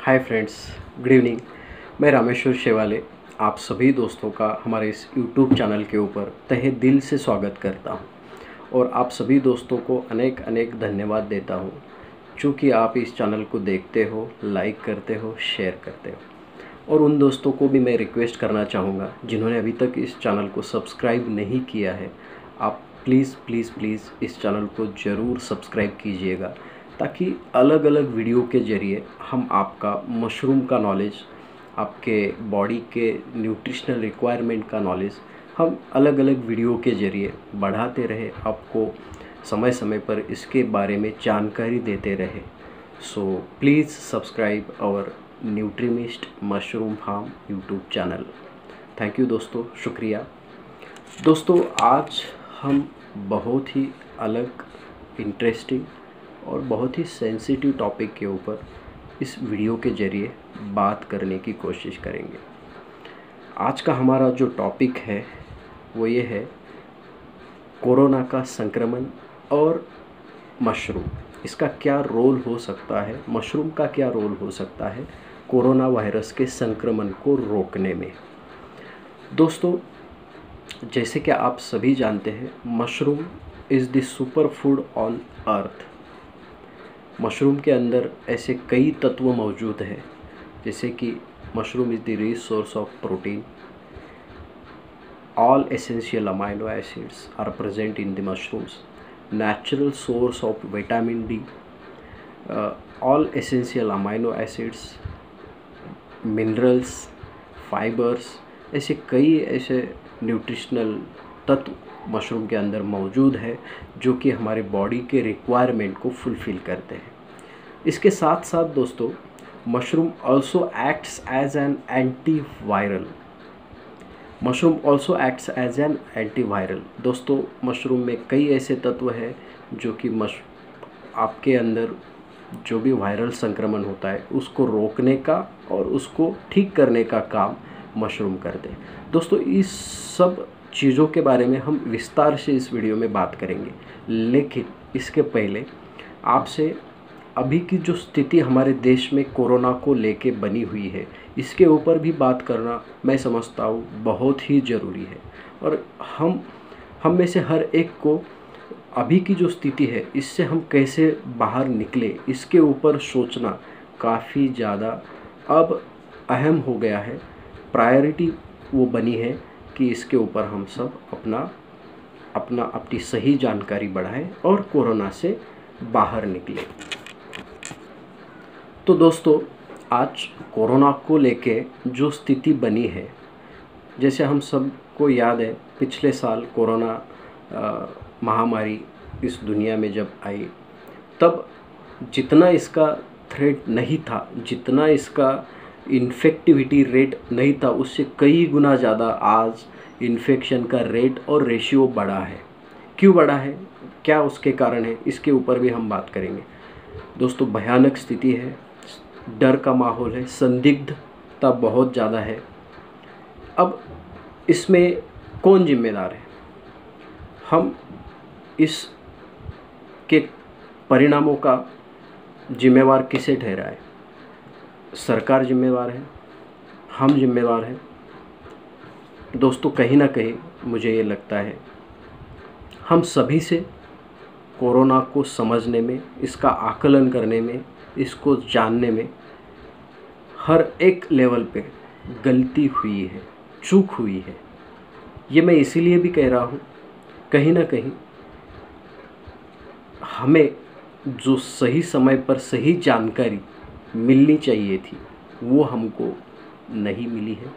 Hi friends, good evening. मैं रामेश्वर शेवाले आप सभी दोस्तों का हमारे इस यूट्यूब चैनल के ऊपर तहे दिल से स्वागत करता हूं और आप सभी दोस्तों को अनेक अनेक धन्यवाद देता हूं चूँकि आप इस चैनल को देखते हो, लाइक करते हो, शेयर करते हो। और उन दोस्तों को भी मैं रिक्वेस्ट करना चाहूँगा जिन्होंने अभी तक इस चैनल को सब्सक्राइब नहीं किया है, आप प्लीज़ प्लीज़ प्लीज़ इस चैनल को ज़रूर सब्सक्राइब कीजिएगा ताकि अलग अलग वीडियो के ज़रिए हम आपका मशरूम का नॉलेज, आपके बॉडी के न्यूट्रिशनल रिक्वायरमेंट का नॉलेज हम अलग अलग वीडियो के ज़रिए बढ़ाते रहे, आपको समय समय पर इसके बारे में जानकारी देते रहे। So please subscribe our Nutrimist mushroom farm YouTube channel. Thank you दोस्तों, शुक्रिया। दोस्तों, आज हम बहुत ही अलग, इंटरेस्टिंग और बहुत ही सेंसिटिव टॉपिक के ऊपर इस वीडियो के ज़रिए बात करने की कोशिश करेंगे। आज का हमारा जो टॉपिक है वो ये है कोरोना का संक्रमण और मशरूम। इसका क्या रोल हो सकता है, मशरूम का क्या रोल हो सकता है कोरोना वायरस के संक्रमण को रोकने में। दोस्तों, जैसे कि आप सभी जानते हैं, mushroom is the super food on earth. Mushroom के अंदर ऐसे कई तत्व मौजूद हैं जैसे कि mushroom is the rich source of protein, all essential amino acids are present in the mushrooms, natural source of vitamin D, all essential amino acids, minerals, fibers, ऐसे कई ऐसे न्यूट्रिशनल तत्व मशरूम के अंदर मौजूद है जो कि हमारे बॉडी के रिक्वायरमेंट को फुलफ़िल करते हैं। इसके साथ साथ दोस्तों, mushroom also acts as an antiviral. Mushroom also acts as an antiviral. दोस्तों, मशरूम में कई ऐसे तत्व हैं जो कि आपके अंदर जो भी वायरल संक्रमण होता है उसको रोकने का और उसको ठीक करने का काम मशरूम करते हैं। दोस्तों, इस सब चीज़ों के बारे में हम विस्तार से इस वीडियो में बात करेंगे, लेकिन इसके पहले आपसे अभी की जो स्थिति हमारे देश में कोरोना को लेके बनी हुई है इसके ऊपर भी बात करना मैं समझता हूँ बहुत ही ज़रूरी है। और हम में से हर एक को अभी की जो स्थिति है इससे हम कैसे बाहर निकले इसके ऊपर सोचना काफ़ी ज़्यादा अब अहम हो गया है। प्रायोरिटी वो बनी है कि इसके ऊपर हम सब अपनी सही जानकारी बढ़ाएं और कोरोना से बाहर निकले। तो दोस्तों, आज कोरोना को लेके जो स्थिति बनी है, जैसे हम सबको याद है पिछले साल कोरोना महामारी इस दुनिया में जब आई तब जितना इसका थ्रेट नहीं था, जितना इसका इन्फेक्टिविटी रेट नहीं था, उससे कई गुना ज़्यादा आज इन्फेक्शन का रेट और रेशियो बढ़ा है। क्यों बढ़ा है, क्या उसके कारण है, इसके ऊपर भी हम बात करेंगे। दोस्तों, भयानक स्थिति है, डर का माहौल है, संदिग्धता बहुत ज़्यादा है। अब इसमें कौन जिम्मेदार है? हम इस के परिणामों का जिम्मेवार किसे ठहराए? सरकार जिम्मेवार है, हम जिम्मेवार हैं? दोस्तों, कहीं ना कहीं मुझे ये लगता है हम सभी से कोरोना को समझने में, इसका आकलन करने में, इसको जानने में हर एक लेवल पे गलती हुई है, चूक हुई है। ये मैं इसीलिए भी कह रहा हूँ, कहीं ना कहीं हमें जो सही समय पर सही जानकारी मिलनी चाहिए थी वो हमको नहीं मिली है,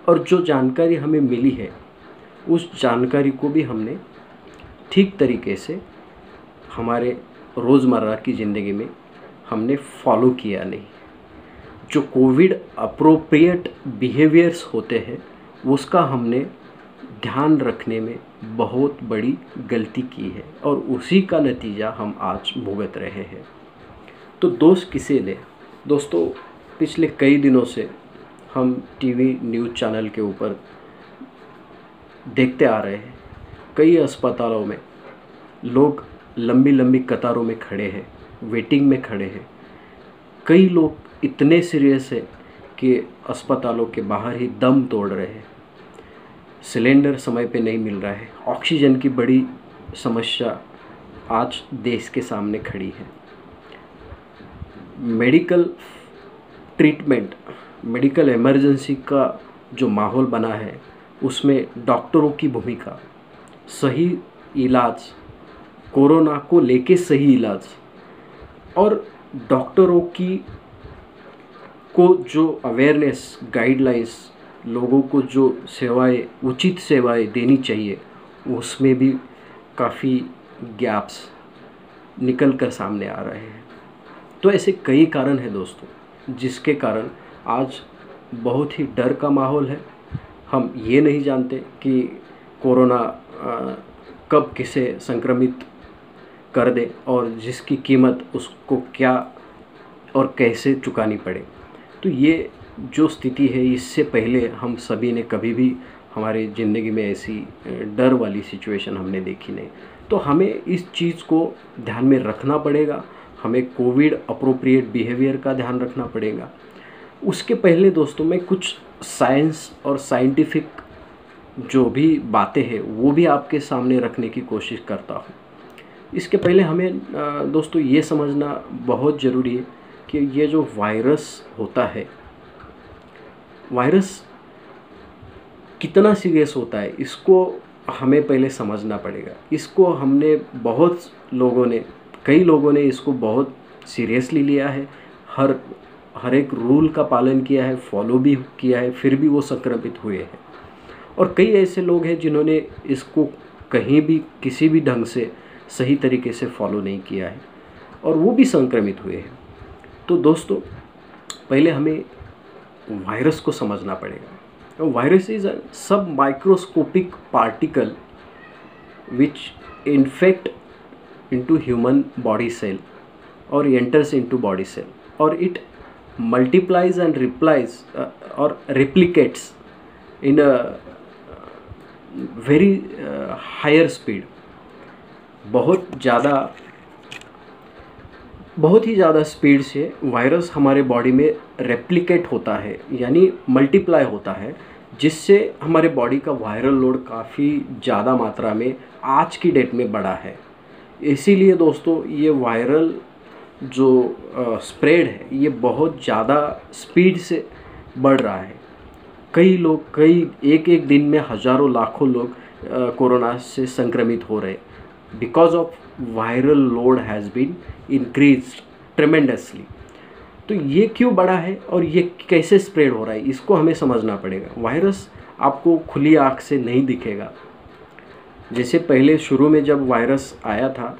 और जो जानकारी हमें मिली है उस जानकारी को भी हमने ठीक तरीके से हमारे रोज़मर्रा की ज़िंदगी में हमने फॉलो किया नहीं। जो कोविड अप्रोप्रिएट बिहेवियर्स होते हैं उसका हमने ध्यान रखने में बहुत बड़ी गलती की है और उसी का नतीजा हम आज भुगत रहे हैं। तो दोष किसे दें? दोस्तों, पिछले कई दिनों से हम टीवी न्यूज़ चैनल के ऊपर देखते आ रहे हैं, कई अस्पतालों में लोग लंबी लंबी कतारों में खड़े हैं, वेटिंग में खड़े हैं। कई लोग इतने सीरियस है कि अस्पतालों के बाहर ही दम तोड़ रहे हैं। सिलेंडर समय पे नहीं मिल रहा है। ऑक्सीजन की बड़ी समस्या आज देश के सामने खड़ी है। मेडिकल ट्रीटमेंट, मेडिकल इमरजेंसी का जो माहौल बना है उसमें डॉक्टरों की भूमिका, सही इलाज, कोरोना को लेके सही इलाज और डॉक्टरों की को जो अवेयरनेस, गाइडलाइंस, लोगों को जो सेवाएं, उचित सेवाएं देनी चाहिए, उसमें भी काफ़ी गैप्स निकल कर सामने आ रहे हैं। तो ऐसे कई कारण हैं दोस्तों, जिसके कारण आज बहुत ही डर का माहौल है। हम ये नहीं जानते कि कोरोना कब किसे संक्रमित कर दे और जिसकी कीमत उसको क्या और कैसे चुकानी पड़े। तो ये जो स्थिति है, इससे पहले हम सभी ने कभी भी हमारी ज़िंदगी में ऐसी डर वाली सिचुएशन हमने देखी नहीं। तो हमें इस चीज़ को ध्यान में रखना पड़ेगा। हमें कोविड अप्रोप्रिएट बिहेवियर का ध्यान रखना पड़ेगा। उसके पहले दोस्तों मैं कुछ साइंस और साइंटिफिक जो भी बातें हैं वो भी आपके सामने रखने की कोशिश करता हूँ। इसके पहले हमें दोस्तों ये समझना बहुत ज़रूरी है कि ये जो वायरस होता है, वायरस कितना सीरियस होता है, इसको हमें पहले समझना पड़ेगा। इसको हमने कई लोगों ने इसको बहुत सीरियसली लिया है, हर एक रूल का पालन किया है, फॉलो भी किया है, फिर भी वो संक्रमित हुए हैं। और कई ऐसे लोग हैं जिन्होंने इसको कहीं भी किसी भी ढंग से सही तरीके से फॉलो नहीं किया है और वो भी संक्रमित हुए हैं। तो दोस्तों पहले हमें वायरस को समझना पड़ेगा। वायरस इज़ अ सब microscopic particle which infect into human body cell or enters into body cell, or it multiplies and or replicates in a very higher speed। बहुत ही ज़्यादा स्पीड से वायरस हमारे बॉडी में replicate होता है, यानी multiply होता है, जिससे हमारे बॉडी का वायरल लोड काफ़ी ज़्यादा मात्रा में आज की डेट में बढ़ा है। इसीलिए दोस्तों ये वायरल जो स्प्रेड है ये बहुत ज़्यादा स्पीड से बढ़ रहा है। एक दिन में हज़ारों लाखों लोग कोरोना से संक्रमित हो रहे, because of viral load has been increased tremendously. तो ये क्यों बढ़ा है और ये कैसे स्प्रेड हो रहा है, इसको हमें समझना पड़ेगा। वायरस आपको खुली आँख से नहीं दिखेगा। जैसे पहले शुरू में जब वायरस आया था,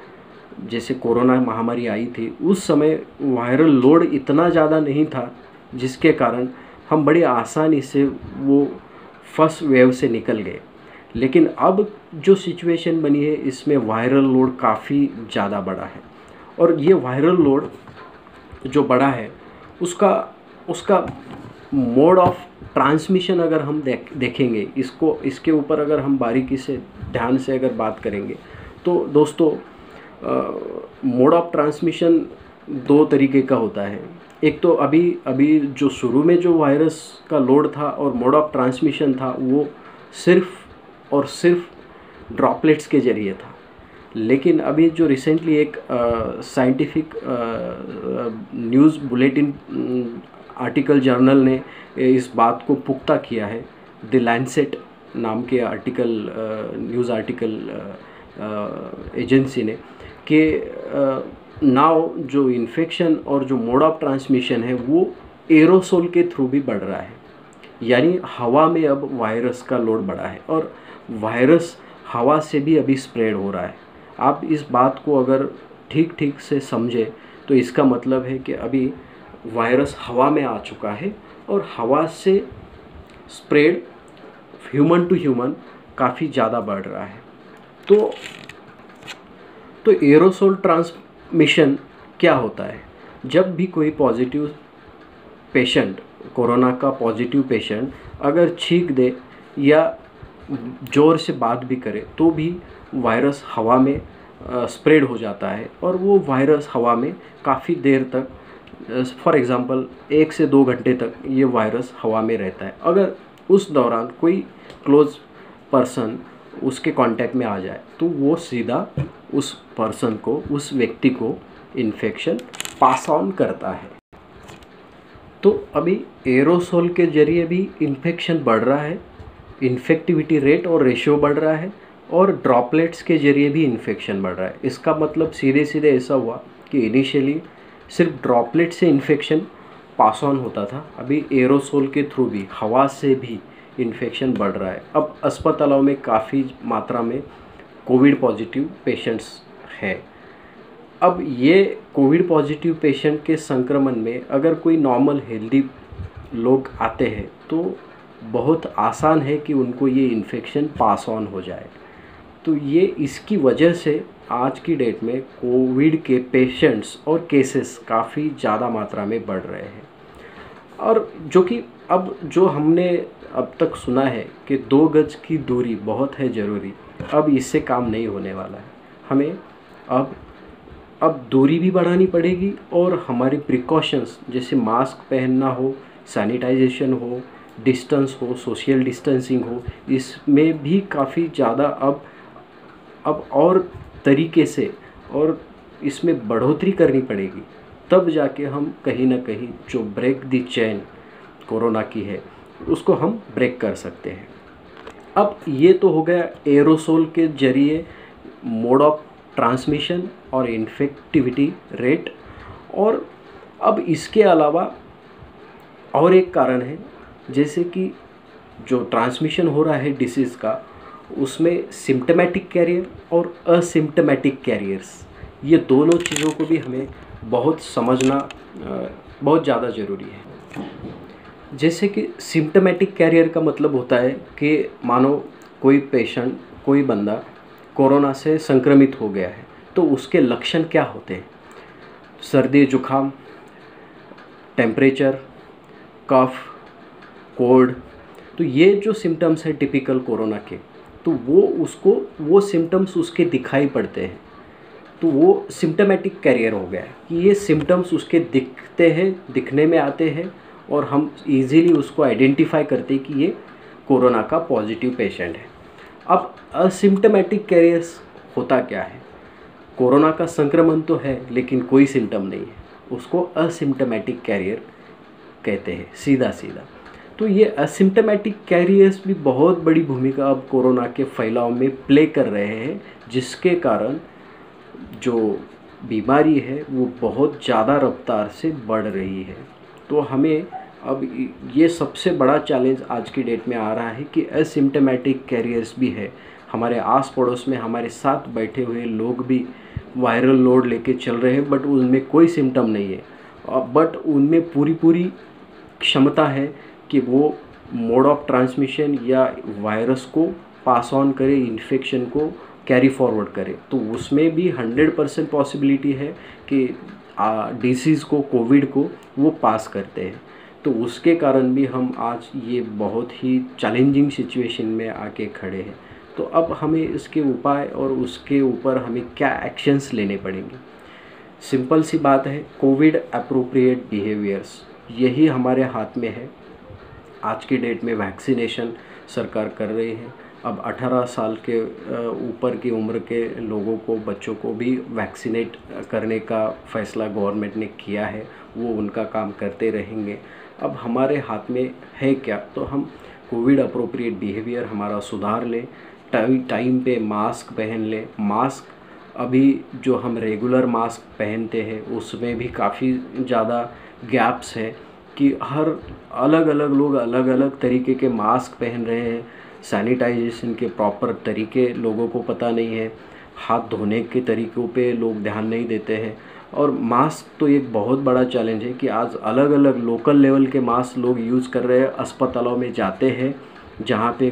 जैसे कोरोना महामारी आई थी, उस समय वायरल लोड इतना ज़्यादा नहीं था, जिसके कारण हम बड़ी आसानी से वो फर्स्ट वेव से निकल गए। लेकिन अब जो सिचुएशन बनी है इसमें वायरल लोड काफ़ी ज़्यादा बढ़ा है और ये वायरल लोड जो बढ़ा है उसका मोड ऑफ ट्रांसमिशन अगर हम देखेंगे, इसके ऊपर अगर हम बारीकी से ध्यान से अगर बात करेंगे तो दोस्तों मोड ऑफ ट्रांसमिशन दो तरीके का होता है। एक तो अभी जो शुरू में जो वायरस का लोड था और मोड ऑफ ट्रांसमिशन था वो सिर्फ और सिर्फ ड्रॉपलेट्स के ज़रिए था। लेकिन अभी जो रिसेंटली एक scientific news bulletin article journal ने इस बात को पुख्ता किया है, द लैंसेट नाम के न्यूज़ आर्टिकल एजेंसी ने, कि नाउ जो इन्फेक्शन और जो मोड ऑफ ट्रांसमिशन है वो एरोसोल के थ्रू भी बढ़ रहा है, यानी हवा में अब वायरस का लोड बढ़ा है और वायरस हवा से भी अभी स्प्रेड हो रहा है। आप इस बात को अगर ठीक से समझें तो इसका मतलब है कि अभी वायरस हवा में आ चुका है और हवा से स्प्रेड ह्यूमन टू ह्यूमन काफ़ी ज़्यादा बढ़ रहा है। तो एरोसोल ट्रांसमिशन क्या होता है? जब भी कोई पॉजिटिव पेशेंट, कोरोना का पॉजिटिव पेशेंट अगर छींक दे या ज़ोर से बात भी करे तो भी वायरस हवा में स्प्रेड हो जाता है और वो वायरस हवा में काफ़ी देर तक फॉर एग्ज़ाम्पल 1 से 2 घंटे तक ये वायरस हवा में रहता है। अगर उस दौरान कोई क्लोज पर्सन उसके कांटेक्ट में आ जाए तो वो सीधा उस पर्सन को, उस व्यक्ति को इन्फेक्शन पास ऑन करता है। तो अभी एरोसोल के ज़रिए भी इन्फेक्शन बढ़ रहा है, इन्फेक्टिविटी रेट और रेशियो बढ़ रहा है, और ड्रॉपलेट्स के ज़रिए भी इन्फेक्शन बढ़ रहा है। इसका मतलब सीधे सीधे ऐसा हुआ कि इनिशियली सिर्फ ड्रॉपलेट से इन्फेक्शन पास ऑन होता था, अभी एरोसोल के थ्रू भी, हवा से भी इन्फेक्शन बढ़ रहा है। अब अस्पतालों में काफ़ी मात्रा में कोविड पॉजिटिव पेशेंट्स हैं। अब ये कोविड पॉजिटिव पेशेंट के संक्रमण में अगर कोई नॉर्मल हेल्दी लोग आते हैं तो बहुत आसान है कि उनको ये इन्फेक्शन पास ऑन हो जाए। तो ये इसकी वजह से आज की डेट में कोविड के पेशेंट्स और केसेस काफ़ी ज़्यादा मात्रा में बढ़ रहे हैं। और जो कि अब जो हमने अब तक सुना है कि 2 गज की दूरी बहुत है ज़रूरी, अब इससे काम नहीं होने वाला है। हमें अब दूरी भी बढ़ानी पड़ेगी और हमारी प्रिकॉशंस जैसे मास्क पहनना हो, सैनिटाइजेशन हो, डिस्टेंस हो, सोशल डिस्टेंसिंग हो, इसमें भी काफ़ी ज़्यादा अब और तरीके से और इसमें बढ़ोतरी करनी पड़ेगी। तब जाके हम कहीं ना कहीं जो ब्रेक द चेन कोरोना की है उसको हम ब्रेक कर सकते हैं। अब ये तो हो गया एरोसोल के जरिए मोड ऑफ ट्रांसमिशन और इन्फेक्टिविटी रेट। और अब इसके अलावा और एक कारण है, जैसे कि जो ट्रांसमिशन हो रहा है डिसीज़ का, उसमें सिम्टमेटिक कैरियर और असिम्टमेटिक कैरियर्स, ये दोनों चीज़ों को भी हमें बहुत समझना बहुत ज़्यादा ज़रूरी है। जैसे कि सिम्टमेटिक कैरियर का मतलब होता है कि मानो कोई पेशेंट, कोई बंदा कोरोना से संक्रमित हो गया है तो उसके लक्षण क्या होते हैं? सर्दी जुकाम, टेम्परेचर, कफ, कोल्ड। तो ये जो सिम्टम्स हैं टिपिकल कोरोना के, तो वो सिम्टम्स उसके दिखाई पड़ते हैं, तो वो सिम्टमेटिक कैरियर हो गया है कि ये सिम्टम्स उसके दिखते हैं, दिखने में आते हैं और हम इजीली उसको आइडेंटिफाई करते हैं कि ये कोरोना का पॉजिटिव पेशेंट है। अब असिम्टमेटिक कैरियर्स होता क्या है? कोरोना का संक्रमण तो है लेकिन कोई सिम्टम नहीं है, उसको असिम्टमेटिक कैरियर कहते हैं सीधा सीधा। तो ये असिम्टमेटिक कैरियर्स भी बहुत बड़ी भूमिका अब कोरोना के फैलाव में प्ले कर रहे हैं, जिसके कारण जो बीमारी है वो बहुत ज़्यादा रफ्तार से बढ़ रही है। तो हमें अब ये सबसे बड़ा चैलेंज आज की डेट में आ रहा है कि असिम्टमेटिक कैरियर्स भी है, हमारे आस पड़ोस में हमारे साथ बैठे हुए लोग भी वायरल लोड लेके चल रहे हैं, बट उनमें कोई सिम्टम नहीं है, बट उनमें पूरी क्षमता है कि वो मोड ऑफ ट्रांसमिशन या वायरस को पास ऑन करे, इन्फेक्शन को कैरी फॉरवर्ड करे। तो उसमें भी 100% पॉसिबिलिटी है कि डिसीज़ को, कोविड को वो पास करते हैं। तो उसके कारण भी हम आज ये बहुत ही चैलेंजिंग सिचुएशन में आके खड़े हैं। तो अब हमें इसके उपाय और उसके ऊपर हमें क्या एक्शंस लेने पड़ेंगे? सिंपल सी बात है, कोविड अप्रोप्रिएट बिहेवियर्स, यही हमारे हाथ में है। आज की डेट में वैक्सीनेशन सरकार कर रही है। अब 18 साल के ऊपर की उम्र के लोगों को, बच्चों को भी वैक्सीनेट करने का फैसला गवर्नमेंट ने किया है, वो उनका काम करते रहेंगे। अब हमारे हाथ में है क्या? तो हम कोविड अप्रोप्रिएट बिहेवियर हमारा सुधार लें, टाइम पे मास्क पहन लें। मास्क अभी जो हम रेगुलर मास्क पहनते हैं उसमें भी काफ़ी ज़्यादा गैप्स है कि हर अलग अलग लोग अलग अलग तरीके के मास्क पहन रहे हैं। सैनिटाइजेशन के प्रॉपर तरीके लोगों को पता नहीं है, हाथ धोने के तरीक़ों पे लोग ध्यान नहीं देते हैं। और मास्क तो एक बहुत बड़ा चैलेंज है कि आज अलग अलग लोकल लेवल के मास्क लोग यूज़ कर रहे हैं। अस्पतालों में जाते हैं जहाँ पे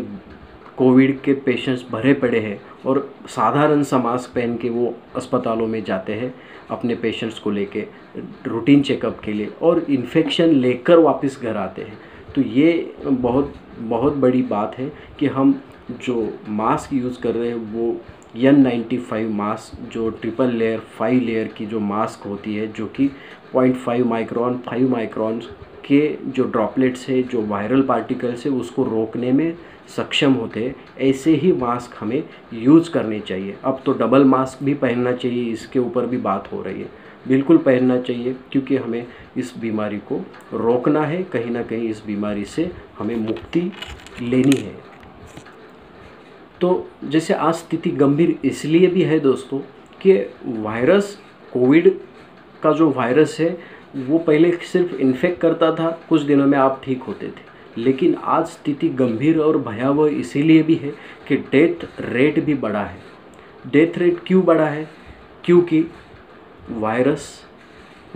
कोविड के पेशेंट्स भरे पड़े हैं और साधारण सा मास्क पहन के वो अस्पतालों में जाते हैं अपने पेशेंट्स को लेके रूटीन चेकअप के लिए, और इन्फेक्शन लेकर वापस घर आते हैं। तो ये बहुत बहुत बड़ी बात है कि हम जो मास्क यूज़ कर रहे हैं वो N95 मास्क, जो ट्रिपल लेयर 5 लेयर की जो मास्क होती है, जो कि 0.5 माइक्रोन 5 माइक्रोन के जो ड्रॉपलेट्स है, जो वायरल पार्टिकल्स है, उसको रोकने में सक्षम होते हैं, ऐसे ही मास्क हमें यूज़ करने चाहिए। अब तो डबल मास्क भी पहनना चाहिए, इसके ऊपर भी बात हो रही है। बिल्कुल पहनना चाहिए, क्योंकि हमें इस बीमारी को रोकना है, कहीं ना कहीं इस बीमारी से हमें मुक्ति लेनी है। तो जैसे आज स्थिति गंभीर इसलिए भी है दोस्तों कि वायरस, कोविड का जो वायरस है वो पहले सिर्फ इन्फेक्ट करता था, कुछ दिनों में आप ठीक होते थे, लेकिन आज स्थिति गंभीर और भयावह इसीलिए भी है कि डेथ रेट भी बढ़ा है। डेथ रेट क्यों बढ़ा है? क्योंकि वायरस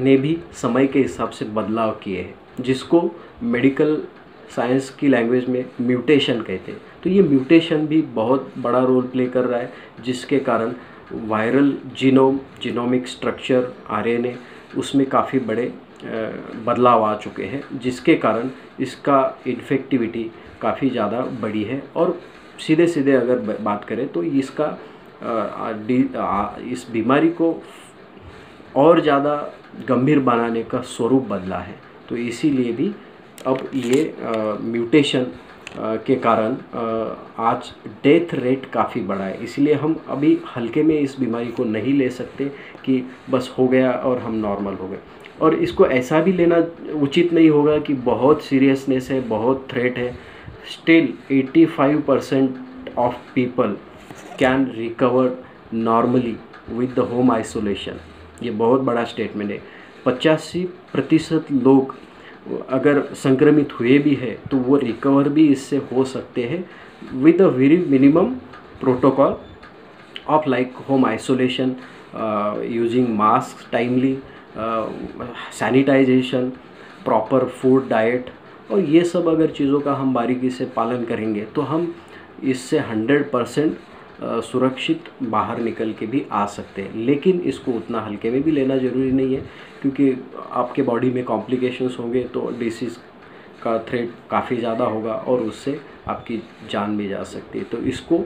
ने भी समय के हिसाब से बदलाव किए हैं, जिसको मेडिकल साइंस की लैंग्वेज में म्यूटेशन कहते हैं। तो ये म्यूटेशन भी बहुत बड़ा रोल प्ले कर रहा है, जिसके कारण वायरल जीनोमिक स्ट्रक्चर आरएनए उसमें काफ़ी बड़े बदलाव आ चुके हैं, जिसके कारण इसका इन्फेक्टिविटी काफ़ी ज़्यादा बढ़ी है। और सीधे सीधे अगर बात करें तो इसका इस बीमारी को और ज़्यादा गंभीर बनाने का स्वरूप बदला है। तो इसीलिए भी अब ये म्यूटेशन के कारण आज डेथ रेट काफ़ी बढ़ा है। इसलिए हम अभी हल्के में इस बीमारी को नहीं ले सकते कि बस हो गया और हम नॉर्मल हो गए। और इसको ऐसा भी लेना उचित नहीं होगा कि बहुत सीरियसनेस है, बहुत थ्रेट है। Still 85% of people can recover normally with the home isolation. ये बहुत बड़ा स्टेटमेंट है। 85% लोग अगर संक्रमित हुए भी है तो वो रिकवर भी इससे हो सकते हैं with a very minimum protocol of like home isolation, using mask timely, sanitisation, proper food diet, और ये सब अगर चीज़ों का हम बारीकी से पालन करेंगे तो हम इससे 100% सुरक्षित बाहर निकल के भी आ सकते हैं। लेकिन इसको उतना हल्के में भी लेना ज़रूरी नहीं है, क्योंकि आपके बॉडी में कॉम्प्लिकेशंस होंगे तो डिसीज़ का थ्रेट काफ़ी ज़्यादा होगा और उससे आपकी जान भी जा सकती है। तो इसको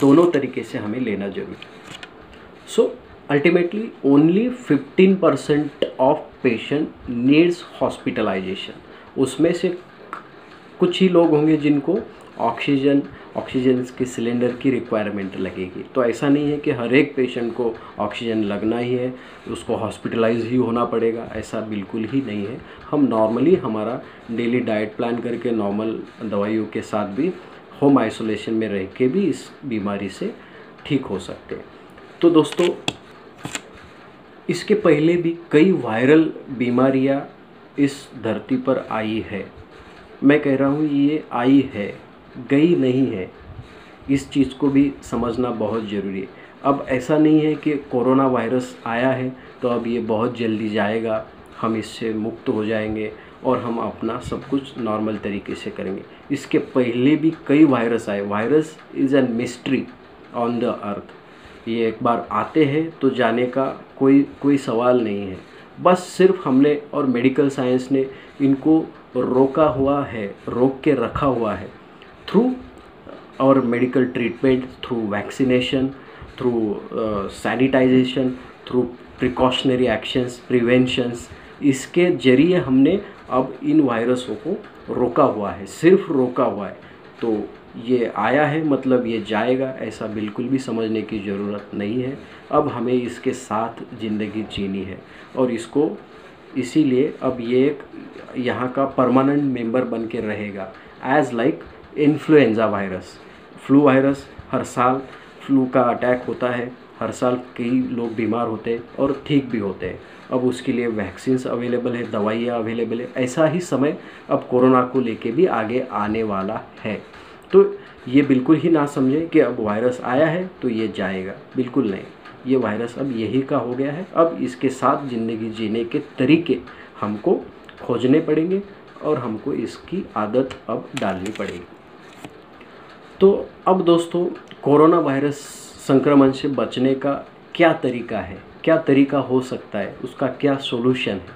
दोनों तरीके से हमें लेना जरूरी है। So ultimately only 15% of patient needs hospitalisation. उसमें से कुछ ही लोग होंगे जिनको ऑक्सीजन के सिलेंडर की रिक्वायरमेंट लगेगी। तो ऐसा नहीं है कि हर एक पेशेंट को ऑक्सीजन लगना ही है, उसको हॉस्पिटलाइज ही होना पड़ेगा, ऐसा बिल्कुल ही नहीं है। हम नॉर्मली हमारा डेली डाइट प्लान करके नॉर्मल दवाइयों के साथ भी होम आइसोलेशन में रह के भी इस बीमारी से ठीक हो सकते हैं। तो दोस्तों, इसके पहले भी कई वायरल बीमारियां इस धरती पर आई है। मैं कह रहा हूँ ये आई है, गई नहीं है। इस चीज़ को भी समझना बहुत ज़रूरी है। अब ऐसा नहीं है कि कोरोना वायरस आया है तो अब ये बहुत जल्दी जाएगा, हम इससे मुक्त हो जाएंगे और हम अपना सब कुछ नॉर्मल तरीके से करेंगे। इसके पहले भी कई वायरस आए। Virus is an mystery on the earth. ये एक बार आते हैं तो जाने का कोई सवाल नहीं है। बस सिर्फ हमने और मेडिकल साइंस ने इनको रोका हुआ है, रोक के रखा हुआ है थ्रू और medical treatment, through vaccination, through sanitisation, through precautionary actions, preventions. इसके जरिए हमने अब इन वायरसों को रोका हुआ है, सिर्फ रोका हुआ है। तो ये आया है मतलब ये जाएगा, ऐसा बिल्कुल भी समझने की ज़रूरत नहीं है। अब हमें इसके साथ ज़िंदगी जीनी है और इसको इसीलिए अब ये एक यहाँ का परमानेंट मेंबर बन के रहेगा, as like influenza virus. Flu virus, हर साल फ्लू का अटैक होता है, हर साल कई लोग बीमार होते हैं और ठीक भी होते हैं। अब उसके लिए वैक्सीन्स अवेलेबल है, दवाइयाँ अवेलेबल है। ऐसा ही समय अब कोरोना को लेके भी आगे आने वाला है। तो ये बिल्कुल ही ना समझें कि अब वायरस आया है तो ये जाएगा, बिल्कुल नहीं। ये वायरस अब यही का हो गया है। अब इसके साथ ज़िंदगी जीने के तरीके हमको खोजने पड़ेंगे और हमको इसकी आदत अब डालनी पड़ेगी। तो अब दोस्तों, कोरोना वायरस संक्रमण से बचने का क्या तरीका है, क्या तरीका हो सकता है, उसका क्या सॉल्यूशन है?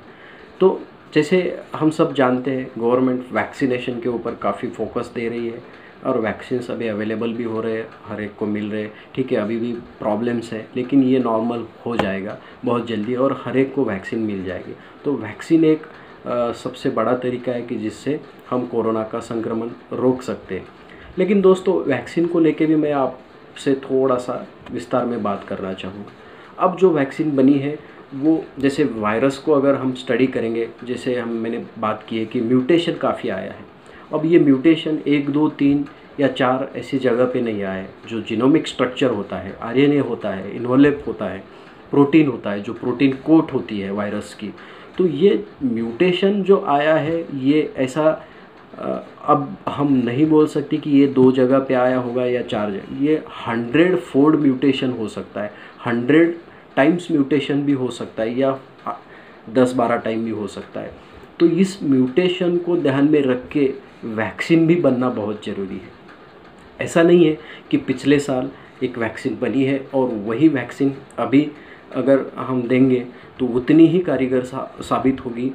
तो जैसे हम सब जानते हैं, गवर्नमेंट वैक्सीनेशन के ऊपर काफ़ी फोकस दे रही है। और वैक्सीन्स अभी अवेलेबल भी हो रहे हैं, हर एक को मिल रहे हैं। ठीक है, अभी भी प्रॉब्लम्स है, लेकिन ये नॉर्मल हो जाएगा बहुत जल्दी और हर एक को वैक्सीन मिल जाएगी। तो वैक्सीन एक सबसे बड़ा तरीका है कि जिससे हम कोरोना का संक्रमण रोक सकते हैं। लेकिन दोस्तों, वैक्सीन को लेके भी मैं आपसे थोड़ा सा विस्तार में बात करना चाहूँगा। अब जो वैक्सीन बनी है वो, जैसे वायरस को अगर हम स्टडी करेंगे, जैसे मैंने बात की है कि म्यूटेशन काफ़ी आया है। अब ये म्यूटेशन 1, 2, 3 या 4 ऐसी जगह पे नहीं आया है। जो जीनोमिक स्ट्रक्चर होता है, आरएनए होता है, इन्वॉल्व होता है, प्रोटीन होता है, जो प्रोटीन कोट होती है वायरस की, तो ये म्यूटेशन जो आया है ये ऐसा अब हम नहीं बोल सकते कि ये 2 जगह पे आया होगा या 4 जगह, ये 100 फोल्ड म्यूटेशन हो सकता है, 100 टाइम्स म्यूटेशन भी हो सकता है, या 10-12 टाइम भी हो सकता है। तो इस म्यूटेशन को ध्यान में रख के वैक्सीन भी बनना बहुत ज़रूरी है। ऐसा नहीं है कि पिछले साल एक वैक्सीन बनी है और वही वैक्सीन अभी अगर हम देंगे तो उतनी ही कारीगर साबित होगी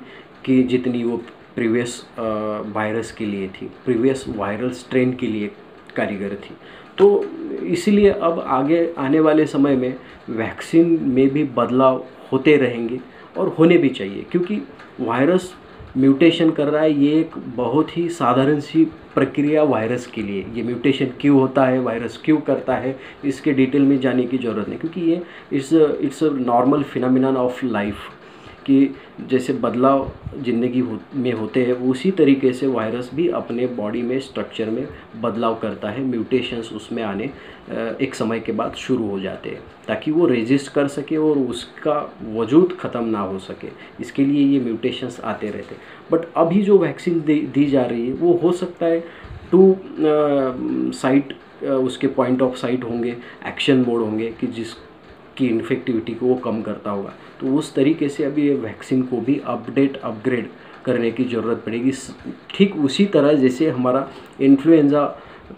कि जितनी वो प्रीवियस वायरस के लिए थी, प्रीवियस वायरल स्ट्रेन के लिए कारीगर थी। तो इसीलिए अब आगे आने वाले समय में वैक्सीन में भी बदलाव होते रहेंगे और होने भी चाहिए, क्योंकि वायरस म्यूटेशन कर रहा है। ये एक बहुत ही साधारण सी प्रक्रिया वायरस के लिए। ये म्यूटेशन क्यों होता है, वायरस क्यों करता है, इसके डिटेल में जाने की ज़रूरत नहीं, क्योंकि ये it's a normal phenomenon of life कि जैसे बदलाव ज़िंदगी में होते हैं, उसी तरीके से वायरस भी अपने बॉडी में स्ट्रक्चर में बदलाव करता है। म्यूटेशंस उसमें आने एक समय के बाद शुरू हो जाते हैं, ताकि वो रेजिस्ट कर सके और उसका वजूद ख़त्म ना हो सके। इसके लिए ये म्यूटेशंस आते रहते हैं। बट अभी जो वैक्सीन दी जा रही है वो हो सकता है 2 साइट उसके पॉइंट ऑफ साइट होंगे, एक्शन मोड होंगे कि जिसकी इन्फेक्टिविटी को वो कम करता होगा। तो उस तरीके से अभी ये वैक्सीन को भी अपग्रेड करने की ज़रूरत पड़ेगी। ठीक उसी तरह जैसे हमारा इन्फ्लुएंज़ा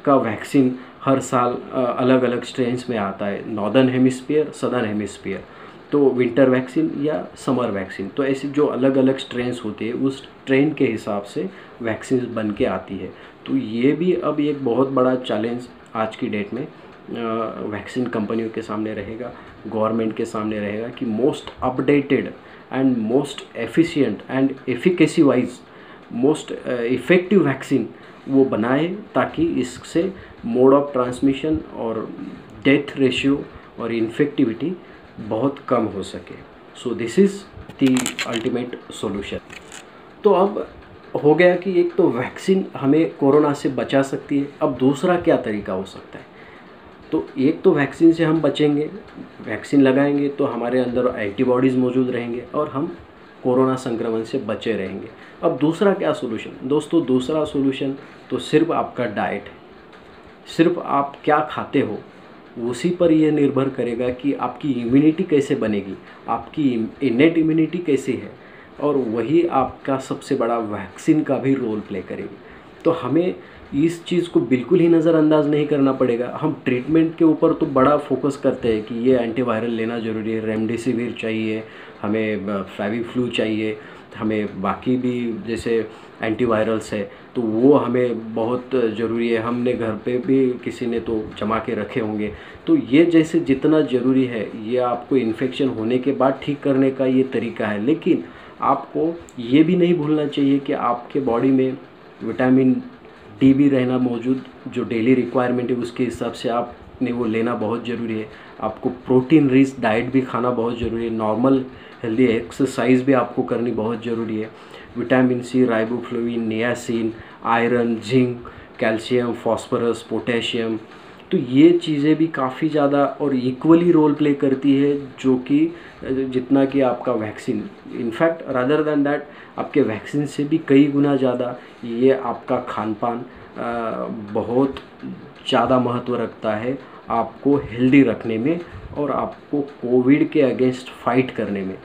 का वैक्सीन हर साल अलग अलग स्ट्रेन्स में आता है, नॉर्दर्न हेमिस्फीयर, सदर्न हेमिस्फीयर, तो विंटर वैक्सीन या समर वैक्सीन, तो ऐसे जो अलग अलग स्ट्रेन्स होते हैं उस स्ट्रेन के हिसाब से वैक्सीन बन के आती है। तो ये भी अब एक बहुत बड़ा चैलेंज आज की डेट में वैक्सीन कंपनियों के सामने रहेगा, गवर्नमेंट के सामने रहेगा कि most updated and most efficient and efficacy wise most effective vaccine वो बनाए, ताकि इससे मोड ऑफ ट्रांसमिशन और डेथ रेशियो और इन्फेक्टिविटी बहुत कम हो सके। So this is the ultimate solution. तो अब हो गया कि एक तो वैक्सीन हमें कोरोना से बचा सकती है, अब दूसरा क्या तरीका हो सकता है। तो एक तो वैक्सीन से हम बचेंगे, वैक्सीन लगाएंगे तो हमारे अंदर एंटीबॉडीज़ मौजूद रहेंगे और हम कोरोना संक्रमण से बचे रहेंगे। अब दूसरा क्या सोल्यूशन दोस्तों, दूसरा सोल्यूशन तो सिर्फ आपका डाइट है। सिर्फ आप क्या खाते हो उसी पर यह निर्भर करेगा कि आपकी इम्यूनिटी कैसे बनेगी, आपकी इनेट इम्यूनिटी कैसी है, और वही आपका सबसे बड़ा वैक्सीन का भी रोल प्ले करेगी। तो हमें इस चीज़ को बिल्कुल ही नज़रअंदाज नहीं करना पड़ेगा। हम ट्रीटमेंट के ऊपर तो बड़ा फोकस करते हैं कि ये एंटीवायरल लेना ज़रूरी है, रेमडेसिविर चाहिए, हमें फेविफ्लू चाहिए, हमें बाकी भी जैसे एंटीवायरल्स है तो वो हमें बहुत ज़रूरी है। हमने घर पे भी किसी ने तो जमा के रखे होंगे। तो ये जैसे जितना ज़रूरी है, ये आपको इन्फेक्शन होने के बाद ठीक करने का ये तरीका है। लेकिन आपको ये भी नहीं भूलना चाहिए कि आपके बॉडी में विटामिन डी भी रहना मौजूद, जो डेली रिक्वायरमेंट है उसके हिसाब से आपने वो लेना बहुत ज़रूरी है। आपको प्रोटीन रिच डाइट भी खाना बहुत ज़रूरी है। नॉर्मल हेल्दी एक्सरसाइज भी आपको करनी बहुत ज़रूरी है। Vitamin C, riboflavin, niacin, iron, zinc, calcium, phosphorus, potassium, तो ये चीज़ें भी काफ़ी ज़्यादा और इक्वली रोल प्ले करती है, जो कि जितना कि आपका vaccine, in fact rather than that आपके वैक्सीन से भी कई गुना ज़्यादा ये आपका खान पान बहुत ज़्यादा महत्व रखता है आपको हेल्दी रखने में और आपको कोविड के अगेंस्ट फाइट करने में।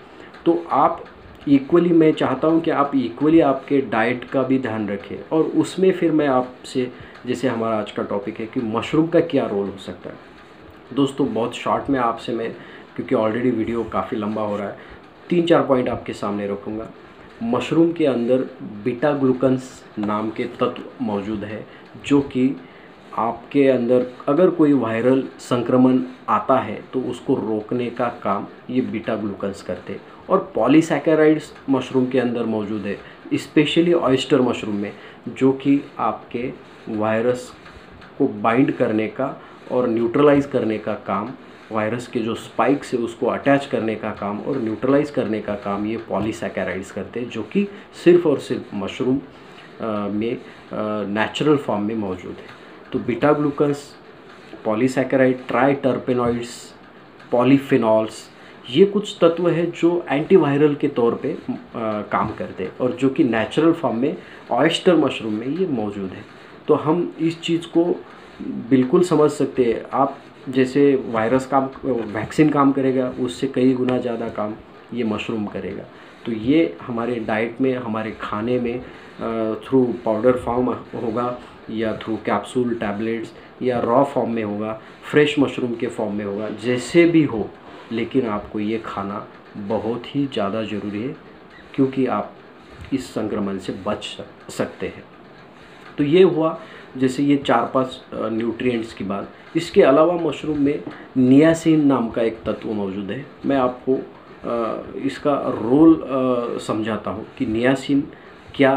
तो आप इक्वली, मैं चाहता हूँ कि आप इक्वली आपके डाइट का भी ध्यान रखें। और उसमें फिर मैं आपसे, जैसे हमारा आज का टॉपिक है कि मशरूम का क्या रोल हो सकता है। दोस्तों बहुत शॉर्ट में आपसे मैं, क्योंकि ऑलरेडी वीडियो काफ़ी लंबा हो रहा है, 3-4 पॉइंट आपके सामने रखूँगा। मशरूम के अंदर बीटा ग्लूकन्स नाम के तत्व मौजूद है, जो कि आपके अंदर अगर कोई वायरल संक्रमण आता है तो उसको रोकने का काम ये बीटा ग्लूकन्स करते हैं। और पॉलीसैकेराइड्स मशरूम के अंदर मौजूद है, स्पेशली ऑयस्टर मशरूम में, जो कि आपके वायरस को बाइंड करने का और न्यूट्रलाइज करने का काम, वायरस के जो स्पाइक्स है उसको अटैच करने का काम और न्यूट्रलाइज करने का काम ये पॉलीसैकेराइड्स करते हैं, जो कि सिर्फ़ और सिर्फ मशरूम में नेचुरल फॉर्म में मौजूद है। तो बीटा ग्लूकन्स, पॉलीसैकेराइड, ट्राइटर्पेनॉइड्स, पॉलीफिनॉल्स, ये कुछ तत्व है जो एंटीवायरल के तौर पे काम करते हैं और जो कि नेचुरल फॉर्म में ऑयस्टर मशरूम में ये मौजूद है। तो हम इस चीज़ को बिल्कुल समझ सकते हैं। आप जैसे वायरस काम, वैक्सीन काम करेगा, उससे कई गुना ज़्यादा काम ये मशरूम करेगा। तो ये हमारे डाइट में, हमारे खाने में थ्रू पाउडर फॉर्म होगा या थ्रू कैप्सूल, टैबलेट्स या रॉ फॉर्म में होगा, फ्रेश मशरूम के फॉर्म में होगा, जैसे भी हो, लेकिन आपको ये खाना बहुत ही ज़्यादा ज़रूरी है, क्योंकि आप इस संक्रमण से बच सकते हैं। तो ये हुआ जैसे ये 4-5 न्यूट्रिएंट्स की बात। इसके अलावा मशरूम में नियासिन नाम का एक तत्व मौजूद है। मैं आपको इसका रोल समझाता हूँ कि नियासिन क्या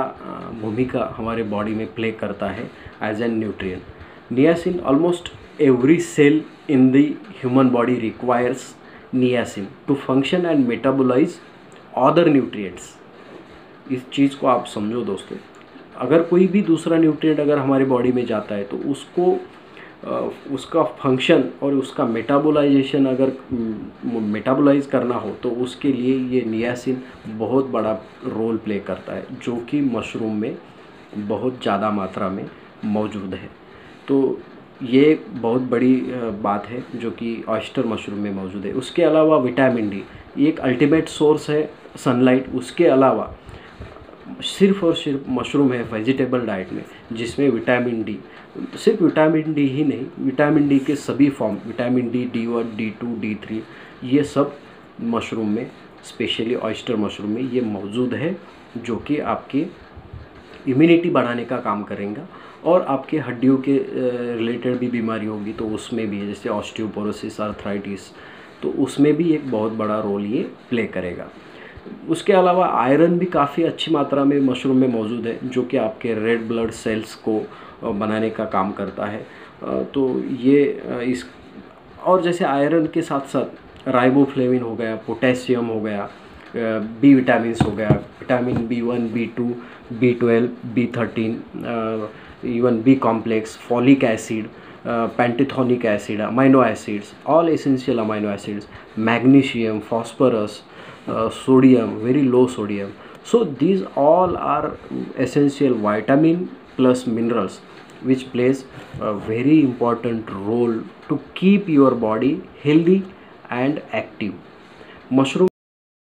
भूमिका हमारे बॉडी में प्ले करता है as an nutrient. Niacin, almost every cell in the human body requires niacin to function and metabolise other nutrients. इस चीज़ को आप समझो दोस्तों। अगर कोई भी दूसरा न्यूट्रिएंट अगर हमारे बॉडी में जाता है तो उसको उसका फंक्शन और उसका मेटाबोलाइजेशन अगर मेटाबोलाइज करना हो तो उसके लिए ये नियासिन बहुत बड़ा रोल प्ले करता है, जो कि मशरूम में बहुत ज़्यादा मात्रा में मौजूद है। तो ये बहुत बड़ी बात है जो कि ऑयस्टर मशरूम में मौजूद है। उसके अलावा विटामिन डी, ये एक अल्टीमेट सोर्स है सनलाइट। उसके अलावा सिर्फ़ और सिर्फ मशरूम है वेजिटेबल डाइट में, जिसमें विटामिन डी, सिर्फ विटामिन डी ही नहीं, विटामिन डी के सभी form, vitamin D, D1, D2, D3, ये सब मशरूम में, स्पेशली ऑयस्टर मशरूम में ये मौजूद है, जो कि आपकी इम्यूनिटी बढ़ाने का काम करेगा। और आपके हड्डियों के रिलेटेड भी बीमारी होगी तो उसमें भी, जैसे ऑस्टियोपोरोसिस, आर्थराइटिस, तो उसमें भी एक बहुत बड़ा रोल ये प्ले करेगा। उसके अलावा आयरन भी काफ़ी अच्छी मात्रा में मशरूम में मौजूद है, जो कि आपके रेड ब्लड सेल्स को बनाने का काम करता है। तो ये इस, और जैसे आयरन के साथ साथ राइबोफ्लेविन हो गया, पोटेशियम हो गया, बी विटामिन्स हो गया, vitamin B1, B2, B12, B13, even B complex, folic acid, pantothenic acid, amino acids, all essential amino acids, magnesium, phosphorus, sodium, very low sodium. So these all are essential vitamin plus minerals which plays a very important role to keep your body healthy and active. Mushroom